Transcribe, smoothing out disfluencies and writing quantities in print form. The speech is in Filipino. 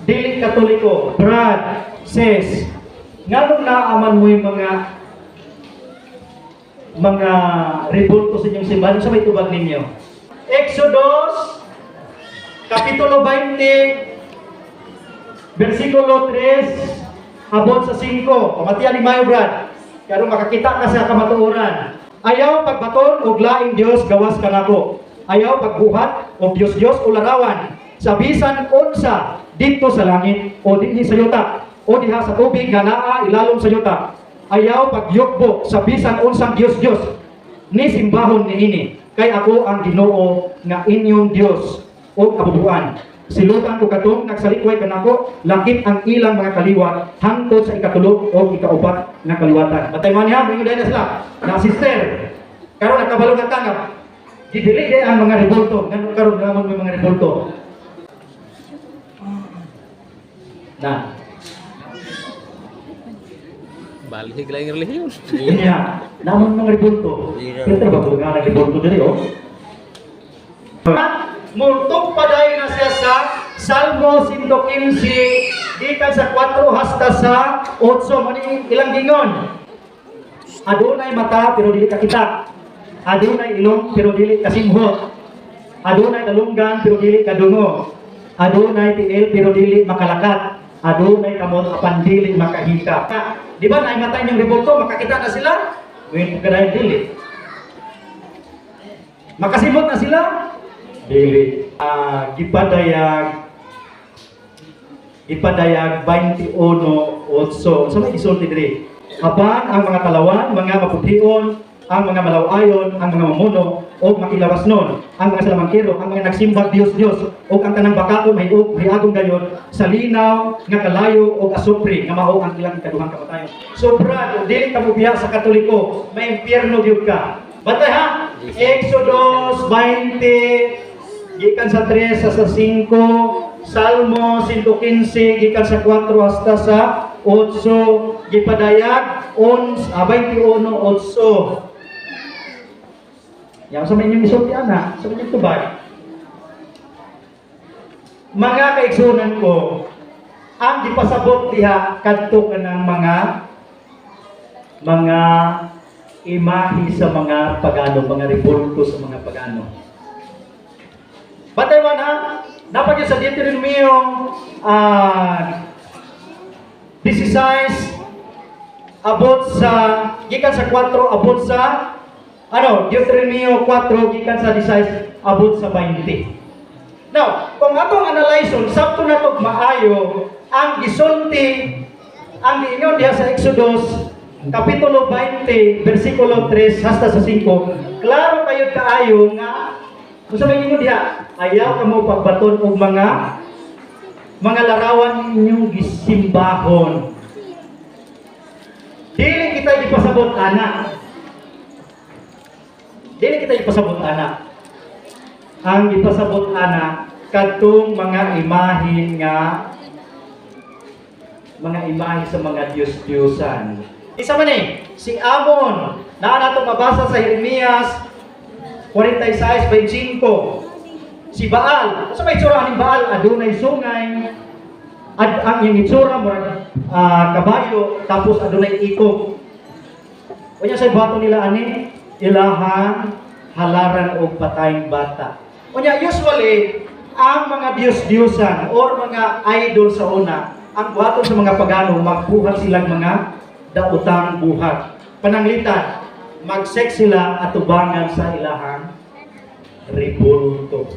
dili Katoliko, Brad, sis, nganong naaman mo yung mga revolto sa inyong simbahan sa may tubag ninyo? Exodus, Kapitulo 20, versikulo 3, abot sa 5. Pamatian ni Mayo, Brad. Kaya makakita ka sa kamatuoran. Ayaw pagbaton og laing Dios gawas kanako. Ayaw pagbuhat og Dios o larawan. Sa bisan unsa dito sa langit o dinhi sa yuta o diha sa tubig nga naa ilalom sa yuta. Ayaw pagyukbo sa bisan unsang Dios ni simbahon niini. Kay ako ang Ginoo nga inyong Dios o kabubuan. Silutan ko katong nagsalikway kanako, lakip ang ilang mga kaliwat hangtod sa ikatulog o ikaupat nga kaliwatan. Matay man niya, mga na sila, na sister, karon nakabalo na tangap. Didili ang mga revolto, ganun karon naman may mga revolto. Na. Balik lang yung relihiyon. Iya, naman mga revolto. Kita ba kung nga revolto diri oh? Multog pa dahil na siya sa Salmo 115, gikan sa 4 hasta sa 8. Mani ilang gingon? Adunay mata pero dili kakita. Adunay ilong pero dili kasimhot. Adunay talunggan pero dili kadungo. Adunay tiil pero dili makalakat. Adunay kamot apan dili makahika. Di ba naay mata inyong revolto, makakita na sila? Ngayon kadayon dili. Makasimot na sila? Dili. Ipadayag 21:8. Sa may isulti diri. Apan ang mga talawan, mga maputiyon, ang mga malawayon, ang mga mamuno, o makilawas nun, ang mga salamangkero, ang mga nagsimbag Diyos, o ang tanang bakaton may riagong gayon, sa linaw, nga kalayo, o asupri, nga mao ang ilang ikaduhang kamatayon. So, brad, dili ka mo biya sa Katoliko, may impyerno gyud ka. Batay ha? Exodus 20, gikan sa 3 sa 5, Salmo 115, gikan sa 4 hasta sa 8, gipadayag 21:8. Yang sa inyong isulti ana, sa inyong tubag. Mga kaigsunan ko, ang gipasabot diha kadto kanang mga imahe sa mga pagano, mga revolto sa mga pagano. Batay man ha, dapat yung sa Deuteronomio 16 abot sa gikan sa 4 abot sa Deuteronomio 4 gikan sa 16 abot sa 20. Now, kung atong analyson sabto na tog maayo ang gisulti ang niingon diha sa Exodus Kapitulo 20 versikulo 3 hasta sa 5, klaro kayo kaayo nga kung sabihin mo diha, ayaw ka mo pagbaton og mga larawan ninyong gisimbahon. Dili kita ipasabot ana. Dili kita ipasabot ana. Ang ipasabot ana kadtong mga imahe sa mga Diyos-Diyosan. Isa man si Amon, naa nato mabasa sa Jeremias 46:25. Si Baal, sa may itsura ni Baal, adunay sungay, ang iyang itsura murag kabayo, tapos adunay ikog. Unya sa bato nila ani, ilahan, halaran o patayng bata. Unya usually ang mga Diyos-Diyosan or mga idol sa una, ang buhaton sa mga pagano, magbuhat silang mga daotang buhat. Pananglitan, mag-sex sila at ubangan sa ilahang revolto.